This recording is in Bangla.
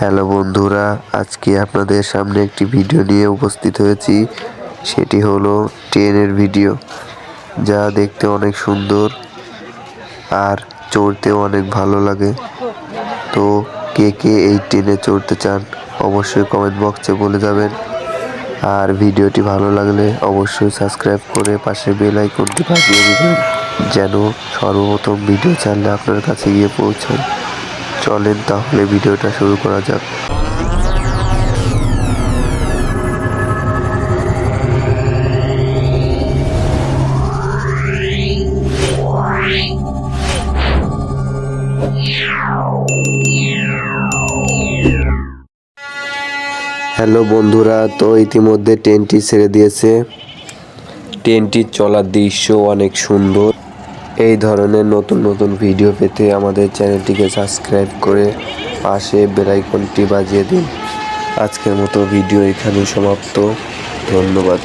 হ্যালো বন্ধুরা, আজকে আপনাদের সামনে একটি ভিডিও নিয়ে উপস্থিত হয়েছি। সেটি হলো ট্রেনের ভিডিও, যা দেখতে অনেক সুন্দর আর চড়তেও অনেক ভালো লাগে। তো কে কে এই ট্রেনে চড়তে চান অবশ্যই কমেন্ট বক্সে বলে যাবেন। আর ভিডিওটি ভালো লাগলে অবশ্যই সাবস্ক্রাইব করে পাশে বেল আইকনটি বাজিয়ে দিবেন, যেন সর্বপ্রথম ভিডিও ছাড়লে আপনার কাছে গিয়ে পৌঁছায়। চলেন তাহলে ভিডিওটা শুরু করা যাক। হ্যালো বন্ধুরা, তো ইতিমধ্যে ট্রেনটি ছেড়ে দিয়েছে। ট্রেনটির চলার দৃশ্য অনেক সুন্দর। এই ধরনের নতুন নতুন ভিডিও পেতে আমাদের চ্যানেলটিকে সাবস্ক্রাইব করে পাশে বেল আইকনটি বাজিয়ে দিন। আজকের মতো ভিডিও এখানেই সমাপ্ত। ধন্যবাদ।